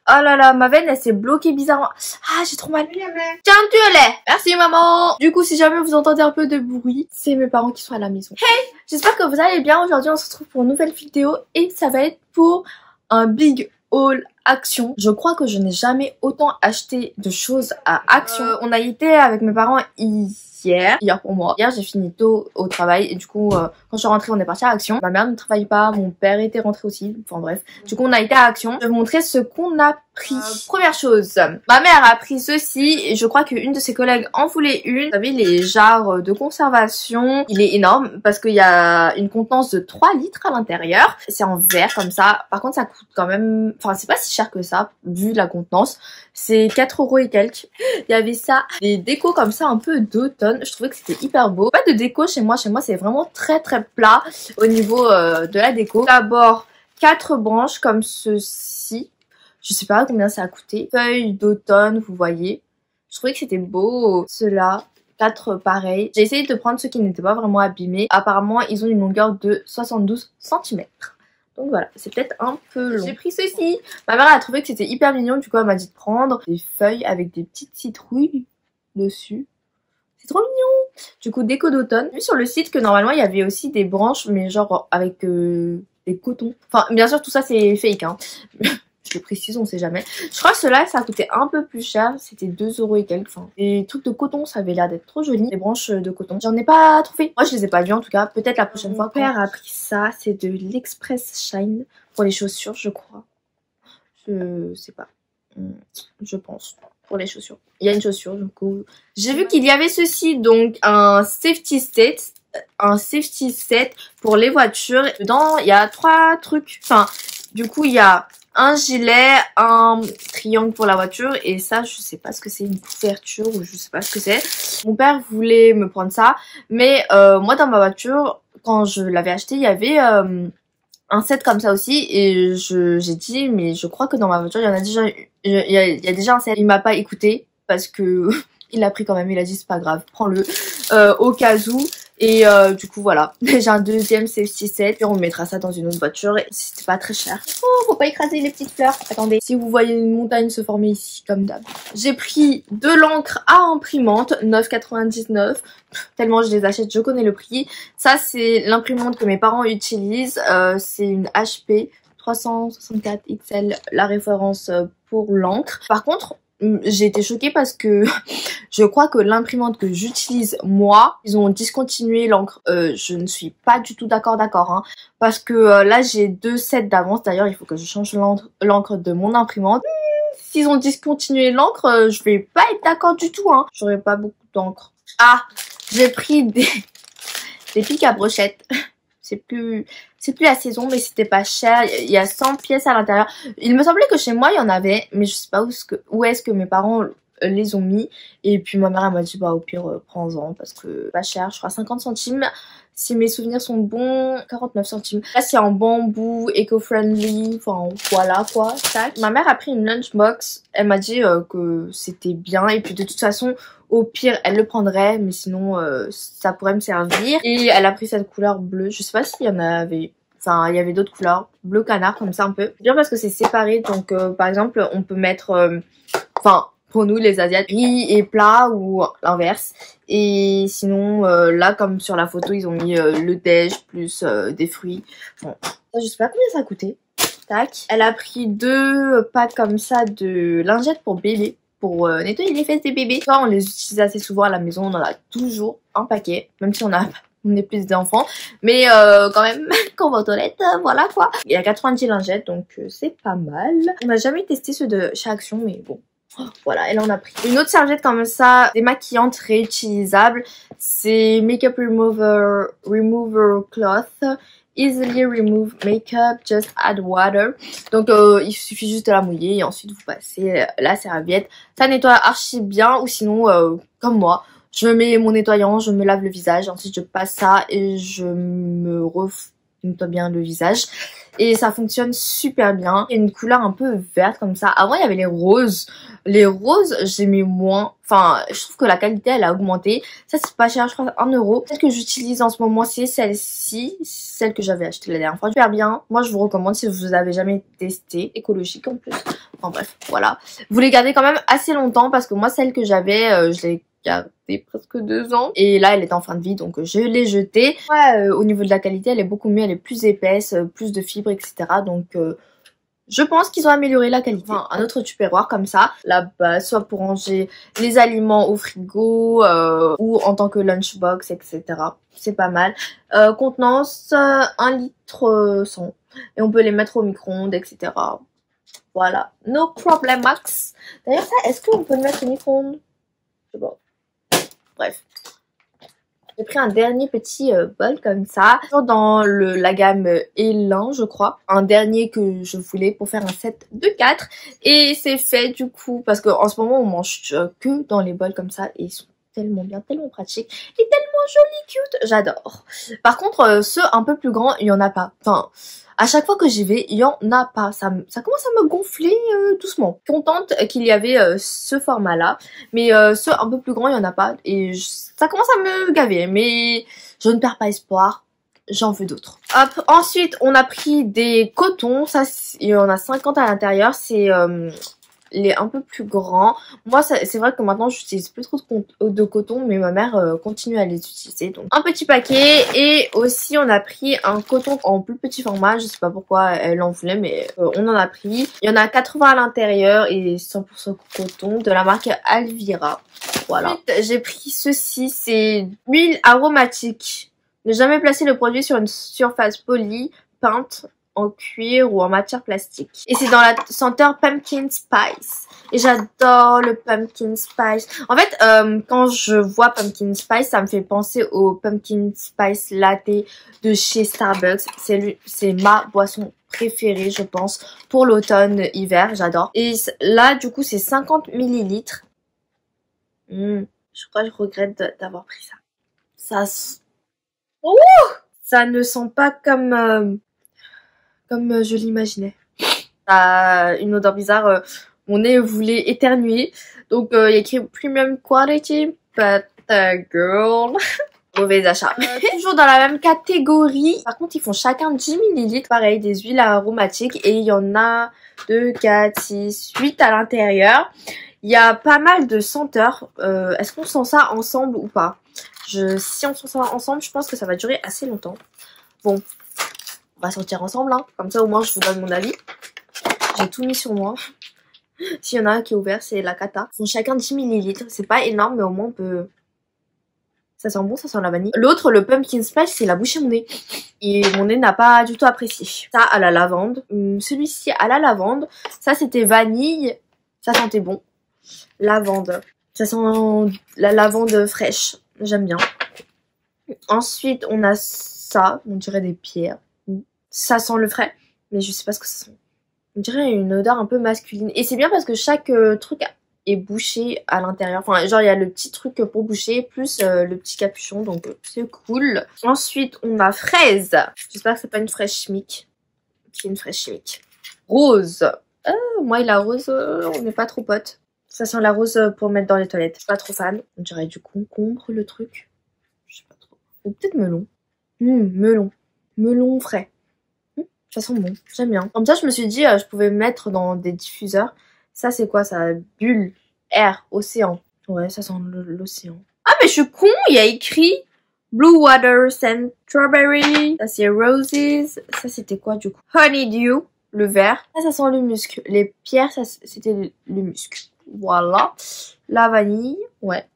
Oh là là, ma veine elle s'est bloquée bizarrement. Ah, j'ai trop mal. Tiens, tu es là. Merci maman. Du coup, si jamais vous entendez un peu de bruit, c'est mes parents qui sont à la maison. Hey, j'espère que vous allez bien. Aujourd'hui, on se retrouve pour une nouvelle vidéo et ça va être pour un big haul Action. Je crois que je n'ai jamais autant acheté de choses à Action. On a été avec mes parents hier pour moi. Hier j'ai fini tôt au travail et du coup quand je suis rentrée on est parti à Action. Ma mère ne travaille pas, mon père était rentré aussi, enfin bref. Du coup on a été à Action. Je vais vous montrer ce qu'on a pris. Première chose, ma mère a pris ceci et je crois qu'une de ses collègues en voulait une. Vous savez les jarres de conservation, il est énorme parce qu'il y a une contenance de 3 litres à l'intérieur. C'est en verre comme ça. Par contre ça coûte quand même, enfin c'est pas si cher que ça vu la contenance. C'est 4 € et quelques. Il y avait ça, des décos comme ça un peu d'automne. Je trouvais que c'était hyper beau. Pas de déco chez moi c'est vraiment très plat au niveau de la déco. D'abord 4 branches comme ceci. Je sais pas combien ça a coûté. Feuilles d'automne, vous voyez. Je trouvais que c'était beau. Ceux-là, 4 pareils. J'ai essayé de prendre ceux qui n'étaient pas vraiment abîmés. Apparemment, ils ont une longueur de 72 cm. Donc voilà, c'est peut-être un peu long. J'ai pris ceci. Ma mère a trouvé que c'était hyper mignon. Du coup, elle m'a dit de prendre des feuilles avec des petites citrouilles dessus. C'est trop mignon. Du coup, déco d'automne. J'ai vu sur le site que normalement, il y avait aussi des branches, mais genre avec des cotons. Enfin, bien sûr, tout ça, c'est fake, hein. Je le précise, on sait jamais. Je crois que cela ça a coûté un peu plus cher. C'était 2 € et quelques. Enfin, des trucs de coton, ça avait l'air d'être trop joli. Des branches de coton. J'en ai pas trouvé. Moi, je les ai pas vues en tout cas. Peut-être la prochaine fois. Mon père a pris ça. C'est de l'Express Shine pour les chaussures, je crois. Je sais pas. Je pense. Pour les chaussures. Il y a une chaussure, du coup. J'ai vu qu'il y avait ceci, donc un safety set. Un safety set pour les voitures. Dedans, il y a 3 trucs. Enfin, du coup, il y a un gilet, un triangle pour la voiture et ça je sais pas ce que c'est, une couverture ou je sais pas ce que c'est. Mon père voulait me prendre ça mais moi dans ma voiture quand je l'avais acheté il y avait un set comme ça aussi et j'ai dit mais je crois que dans ma voiture il y en a déjà, il y a déjà un set. Il m'a pas écouté parce que il l'a pris quand même, il a dit c'est pas grave, prends-le au cas où. Et du coup voilà, j'ai un deuxième safety set, puis on mettra ça dans une autre voiture et c'était pas très cher. Oh, faut pas écraser les petites fleurs. Attendez, si vous voyez une montagne se former ici, comme d'hab. J'ai pris de l'encre à imprimante, 9,99. Tellement je les achète, je connais le prix. Ça c'est l'imprimante que mes parents utilisent, c'est une HP 364 XL, la référence pour l'encre. Par contre, j'ai été choquée parce que je crois que l'imprimante que j'utilise moi, ils ont discontinué l'encre. Je ne suis pas du tout d'accord hein, parce que là j'ai 2 sets d'avance. D'ailleurs il faut que je change l'encre de mon imprimante. S'ils ont discontinué l'encre, je vais pas être d'accord du tout hein. J'aurais pas beaucoup d'encre. Ah, j'ai pris des pics à brochettes. C'est plus la saison mais c'était pas cher, il y a 100 pièces à l'intérieur. Il me semblait que chez moi il y en avait mais je sais pas où est-ce que mes parents les ont mis et puis ma mère elle m'a dit bah au pire prends-en parce que pas cher, je crois 50 centimes si mes souvenirs sont bons, 49 centimes. Là c'est en bambou, eco-friendly, enfin voilà quoi, tac. Ma mère a pris une lunchbox, elle m'a dit que c'était bien et puis de toute façon au pire elle le prendrait mais sinon ça pourrait me servir. Et elle a pris cette couleur bleue, je sais pas s'il y en avait, enfin il y avait d'autres couleurs, bleu canard comme ça un peu. Bien parce que c'est séparé donc par exemple on peut mettre, enfin pour nous les asiates, riz et plat ou l'inverse. Et sinon là comme sur la photo ils ont mis le déj plus des fruits. Bon, je sais pas combien ça a coûté. Tac. Elle a pris 2 packs comme ça de lingettes pour bébé, pour nettoyer les fesses des bébés. On les utilise assez souvent à la maison, on en a toujours un paquet, même si on est plus d'enfants. Mais quand même, quand on va aux toilettes, voilà quoi. Il y a 90 lingettes, donc c'est pas mal. On n'a jamais testé ceux de chez Action, mais bon. Voilà, elle en a pris. Une autre serviette comme ça, démaquillante réutilisable. C'est Makeup Remover Cloth. Easily remove makeup, just add water. Donc il suffit juste de la mouiller et ensuite vous passez la serviette. Ça nettoie archi bien ou sinon comme moi, je mets mon nettoyant, je me lave le visage, ensuite je passe ça et je me nettoie bien le visage. Et ça fonctionne super bien. Il y a une couleur un peu verte comme ça. Avant, il y avait les roses. Les roses, j'aimais moins. Enfin, je trouve que la qualité, elle a augmenté. Ça, c'est pas cher, je crois, 1 €. Celle que j'utilise en ce moment, c'est celle-ci. Celle que j'avais achetée la dernière fois. Super bien. Moi, je vous recommande si vous avez jamais testé. Écologique en plus. Enfin bref, voilà. Vous les gardez quand même assez longtemps parce que moi, celle que j'avais, je l'ai gardée presque 2 ans. Et là, elle est en fin de vie, donc je l'ai jetée. Ouais, au niveau de la qualité, elle est beaucoup mieux. Elle est plus épaisse, plus de fibres, etc. Donc... je pense qu'ils ont amélioré la qualité. Enfin, un autre tupperware comme ça, là-bas, soit pour ranger les aliments au frigo ou en tant que lunchbox, etc. C'est pas mal. Contenance 1 litre 100 et on peut les mettre au micro-ondes, etc. Voilà, no problem max. D'ailleurs ça, est-ce qu'on peut le mettre au micro-ondes? Je sais pas. Bref. J'ai pris un dernier petit bol comme ça, dans la gamme Elin je crois. Un dernier que je voulais pour faire un set de 4. Et c'est fait du coup, parce qu'en ce moment on mange que dans les bols comme ça. Et ils sont tellement bien, tellement pratiques et tellement jolis, cute. J'adore. Par contre, ceux un peu plus grands, il y en a pas. Enfin... à chaque fois que j'y vais, il y en a pas. Ça commence à me gonfler doucement. Contente qu'il y avait ce format-là. Mais ceux un peu plus grands, il y en a pas. Et ça commence à me gaver. Mais je ne perds pas espoir. J'en veux d'autres. Hop. Ensuite, on a pris des cotons. Ça, il y en a 50 à l'intérieur. C'est... les un peu plus grands. Moi, c'est vrai que maintenant, j'utilise plus trop de coton, mais ma mère continue à les utiliser. Donc, un petit paquet. Et aussi, on a pris un coton en plus petit format. Je sais pas pourquoi elle en voulait, mais on en a pris. Il y en a 80 à l'intérieur et 100% coton de la marque Alvira. Voilà. Ensuite, j'ai pris ceci. C'est huile aromatique. Ne jamais placer le produit sur une surface polie, peinte en cuir ou en matière plastique. Et c'est dans la senteur Pumpkin Spice. Et j'adore le Pumpkin Spice. En fait, quand je vois Pumpkin Spice, ça me fait penser au Pumpkin Spice Latte de chez Starbucks. C'est ma boisson préférée, je pense, pour l'automne-hiver. J'adore. Et là, du coup, c'est 50 ml. Je crois que je regrette d'avoir pris ça. Ça ne sent pas comme je l'imaginais. Ça a une odeur bizarre. Mon nez voulait éternuer. Donc il y a écrit Premium Quality, but girl. Mauvais achat. Toujours dans la même catégorie. Par contre, ils font chacun 10 ml. Pareil, des huiles aromatiques. Et il y en a 2, 4, 6, 8 à l'intérieur. Il y a pas mal de senteurs. Est-ce qu'on sent ça ensemble ou pas? Si on sent ça ensemble, je pense que ça va durer assez longtemps. Bon. On va sortir ensemble, hein. Comme ça au moins je vous donne mon avis. J'ai tout mis sur moi. S'il y en a un qui est ouvert, c'est la Cata. Ils font chacun 10 ml. C'est pas énorme, mais au moins on peut... ça sent bon, ça sent la vanille. L'autre, le Pumpkin Spice, c'est la bouche et mon nez. Et mon nez n'a pas du tout apprécié. Ça à la lavande. Celui-ci à la lavande. Ça c'était vanille. Ça sentait bon. Lavande. Ça sent la lavande fraîche. J'aime bien. Ensuite, on a ça. On dirait des pierres. Ça sent le frais, mais je sais pas ce que ça sent. On dirait une odeur un peu masculine. Et c'est bien parce que chaque truc est bouché à l'intérieur. Enfin, genre il y a le petit truc pour boucher, plus le petit capuchon, donc c'est cool. Ensuite, on a fraise. J'espère que c'est pas une fraise chimique. C'est une fraise chimique. Rose. Moi et la rose, on n'est pas trop potes. Ça sent la rose pour mettre dans les toilettes. Je suis pas trop fan. On dirait du concombre, le truc. Je sais pas trop. Ou peut-être melon. Melon. Melon frais. Ça sent bon, j'aime bien. Comme ça, je me suis dit, je pouvais mettre dans des diffuseurs. Ça, c'est quoi ça? Bulle, air, océan. Ouais, ça sent l'océan. Ah, mais je suis con, il y a écrit Blue Water Scent Strawberry. Ça, c'est Roses. Ça, c'était quoi du coup? Honeydew, le vert. Ça sent le musc. Les pierres, ça, c'était le musc. Voilà. La vanille, ouais.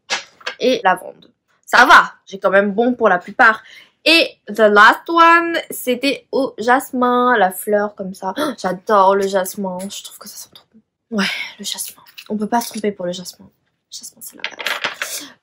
Et lavande. Ça va, j'ai quand même bon pour la plupart. Et the last one, c'était au jasmin, la fleur comme ça. Oh, j'adore le jasmin, je trouve que ça sent trop bon. Ouais, le jasmin. On peut pas se tromper pour le jasmin. Le jasmin, c'est la base.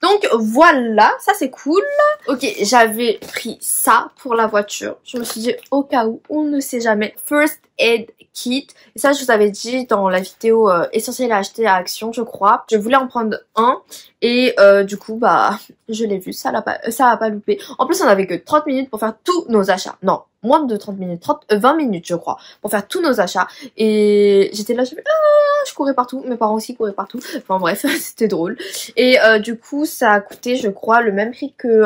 Donc voilà, ça c'est cool. Ok, j'avais pris ça pour la voiture. Je me suis dit au cas où, on ne sait jamais. First Aid Kit. Et ça, je vous avais dit dans la vidéo essentielle à acheter à Action, je crois. Je voulais en prendre un. Et du coup, bah, je l'ai vu, ça va pas louper. En plus, on avait que 30 minutes pour faire tous nos achats. Non, moins de 30 minutes, 20 minutes je crois, pour faire tous nos achats. Et j'étais là, je courais partout, mes parents aussi couraient partout. Enfin bref, c'était drôle. Et du coup, ça a coûté, je crois, le même prix que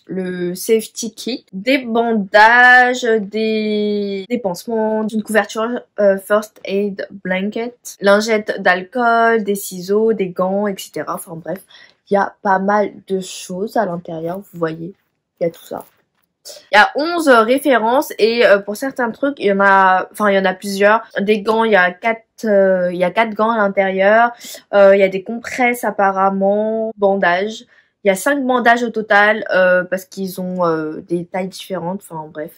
le safety kit, des bandages, des pansements, une couverture first aid blanket, lingette d'alcool, des ciseaux, des gants, etc. Enfin bref, il y a pas mal de choses à l'intérieur, vous voyez, il y a tout ça. Il y a 11 références et pour certains trucs, il y en a plusieurs. Des gants, il y a 4 gants à l'intérieur. Il y a des compresses apparemment, bandages. Il y a 5 bandages au total parce qu'ils ont des tailles différentes. Enfin bref,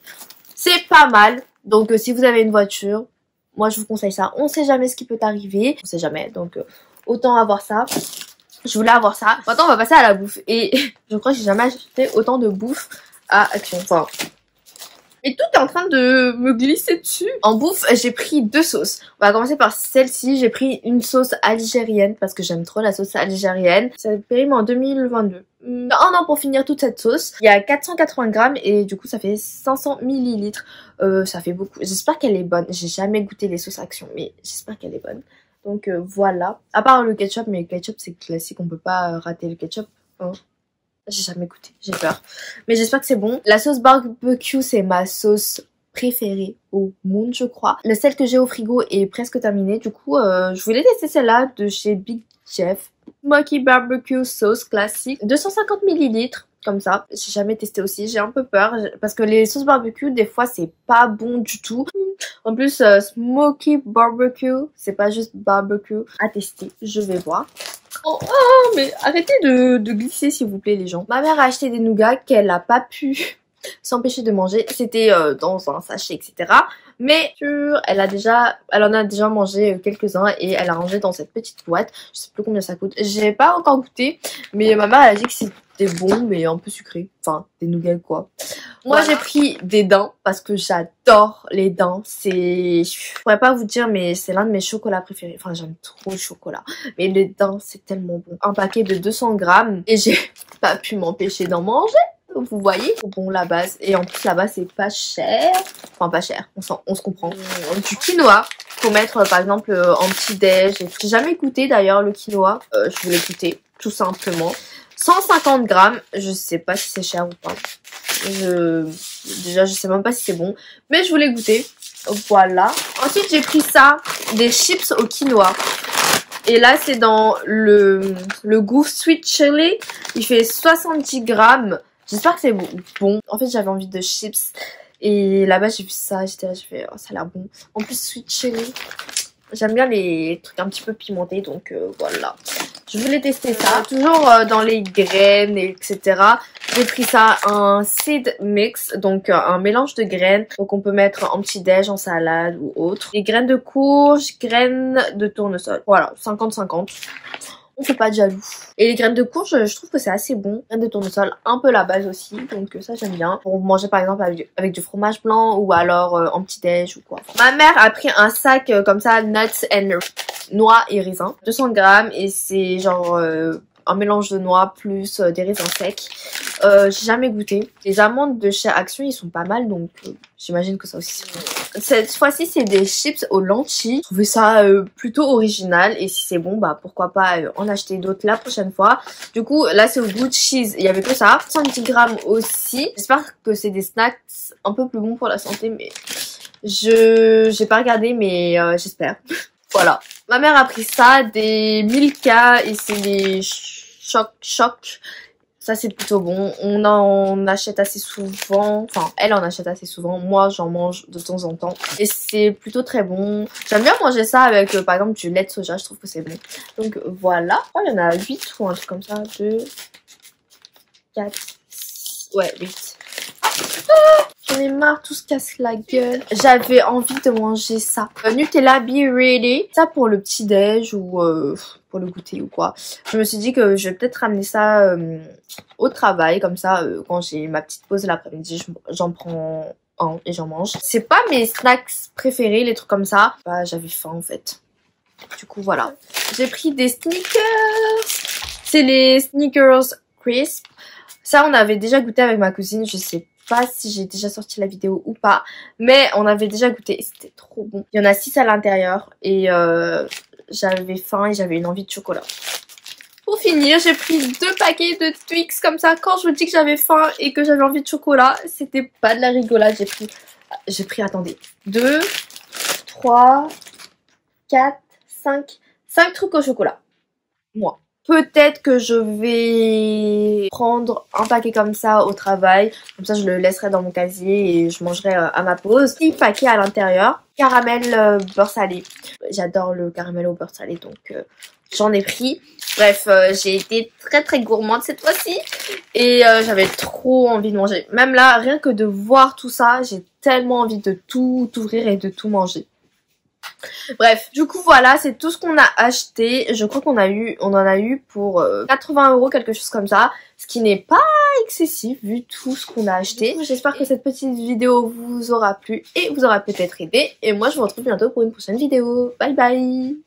c'est pas mal. Donc si vous avez une voiture, moi je vous conseille ça. On sait jamais ce qui peut arriver. On sait jamais, donc autant avoir ça. Je voulais avoir ça. Maintenant on va passer à la bouffe. Et je crois que j'ai jamais acheté autant de bouffe à Action. Enfin, et tout est en train de me glisser dessus. En bouffe, j'ai pris 2 sauces. On va commencer par celle-ci. J'ai pris une sauce algérienne parce que j'aime trop la sauce algérienne. Ça périme en 2022. Un an pour finir toute cette sauce. Il y a 480 grammes et du coup ça fait 500 millilitres. Ça fait beaucoup. J'espère qu'elle est bonne. J'ai jamais goûté les sauces Action, mais j'espère qu'elle est bonne. Donc voilà. À part le ketchup, mais le ketchup c'est classique. On peut pas rater le ketchup. Hein. J'ai jamais goûté, j'ai peur. Mais j'espère que c'est bon. La sauce barbecue, c'est ma sauce préférée au monde, je crois. Celle que j'ai au frigo est presque terminée. Du coup, je voulais tester celle-là de chez Big Chef. Smoky Barbecue Sauce classique. 250 millilitres, comme ça. J'ai jamais testé aussi, j'ai un peu peur. Parce que les sauces barbecue, des fois, c'est pas bon du tout. En plus, Smoky Barbecue, c'est pas juste barbecue. À tester, je vais voir. Oh, mais arrêtez de glisser s'il vous plaît les gens. Ma mère a acheté des nougats qu'elle a pas pu s'empêcher de manger. C'était dans un sachet, etc. Mais elle en a déjà mangé quelques-uns et elle a rangé dans cette petite boîte. Je sais plus combien ça coûte. J'ai pas encore goûté, mais ma mère elle a dit que c'était bon, mais un peu sucré. Enfin, des nougats quoi. Moi j'ai pris des daims parce que j'adore les daims. Je pourrais pas vous dire, mais c'est l'un de mes chocolats préférés. Enfin, j'aime trop le chocolat. Mais les daims, c'est tellement bon. Un paquet de 200 grammes et j'ai pas pu m'empêcher d'en manger. Vous voyez, bon la base. Et en plus là-bas c'est pas cher. Enfin pas cher, on se comprend. Du quinoa, faut mettre par exemple en petit déj. J'ai jamais goûté d'ailleurs le quinoa. Je voulais goûter tout simplement. 150 grammes, je sais pas si c'est cher ou pas. Déjà je sais même pas si c'est bon. Mais je voulais goûter. Voilà. Ensuite j'ai pris ça, des chips au quinoa. Et là c'est dans le goût sweet chili. Il fait 70 grammes. J'espère que c'est bon. En fait, j'avais envie de chips. Et là-bas, j'ai vu ça. J'étais là, j'ai fait, oh, ça a l'air bon. En plus, sweet chili. J'aime bien les trucs un petit peu pimentés. Donc, voilà. Je voulais tester ça. Toujours dans les graines, etc. J'ai pris ça, un seed mix. Donc, un mélange de graines. Donc, on peut mettre en petit déj, en salade ou autre. Des graines de courge, graines de tournesol. Voilà, 50-50. On fait pas de jaloux. Et les graines de courge, je trouve que c'est assez bon. Graines de tournesol, un peu la base aussi. Donc ça, j'aime bien. Pour manger par exemple avec du fromage blanc ou alors en petit déj ou quoi. Ma mère a pris un sac comme ça, nuts and noix et raisins. 200 grammes et c'est genre un mélange de noix plus des raisins secs. J'ai jamais goûté. Les amandes de chez Action, ils sont pas mal. Donc j'imagine que ça aussi c'est bon. Cette fois-ci, c'est des chips aux lentilles. Je trouvais ça plutôt original. Et si c'est bon, bah pourquoi pas en acheter d'autres la prochaine fois. Du coup, là, c'est au goût de cheese. Il y avait que ça. 70 grammes aussi. J'espère que c'est des snacks un peu plus bons pour la santé. Mais j'ai pas regardé, mais j'espère. Voilà. Ma mère a pris ça, des Milka. Et c'est des choc. Ça c'est plutôt bon, on en achète assez souvent, enfin elle en achète assez souvent, moi j'en mange de temps en temps et c'est plutôt très bon. J'aime bien manger ça avec par exemple du lait de soja, je trouve que c'est bon. Donc voilà, oh, il y en a 8 ou un truc comme ça, 2, 4, ouais 8. J'en ai marre, tout se casse la gueule. J'avais envie de manger ça. Nutella Be Ready. Ça pour le petit déj ou pour le goûter ou quoi. Je me suis dit que je vais peut-être ramener ça au travail. Comme ça, quand j'ai ma petite pause l'après-midi, j'en prends un et j'en mange. C'est pas mes snacks préférés, les trucs comme ça. Bah, j'avais faim en fait. Du coup, voilà. J'ai pris des Snickers. C'est les Snickers Crisp. Ça, on avait déjà goûté avec ma cousine. Je sais pas si j'ai déjà sorti la vidéo ou pas, mais on avait déjà goûté et c'était trop bon. Il y en a 6 à l'intérieur et j'avais faim et j'avais une envie de chocolat. Pour finir, j'ai pris 2 paquets de Twix comme ça. Quand je vous dis que j'avais faim et que j'avais envie de chocolat, c'était pas de la rigolade. J'ai pris, attendez, 2, 3, 4, 5 trucs au chocolat. Moi. Peut-être que je vais prendre un paquet comme ça au travail. Comme ça, je le laisserai dans mon casier et je mangerai à ma pause. 6 paquets à l'intérieur. Caramel beurre salé. J'adore le caramel au beurre salé, donc j'en ai pris. Bref, j'ai été très gourmande cette fois-ci. Et j'avais trop envie de manger. Même là, rien que de voir tout ça, j'ai tellement envie de tout ouvrir et de tout manger. Bref, du coup voilà, c'est tout ce qu'on a acheté. Je crois qu'on en a eu pour 80 €, quelque chose comme ça. Ce qui n'est pas excessif vu tout ce qu'on a acheté. J'espère que cette petite vidéo vous aura plu et vous aura peut-être aidé. Et moi je vous retrouve bientôt pour une prochaine vidéo. Bye bye!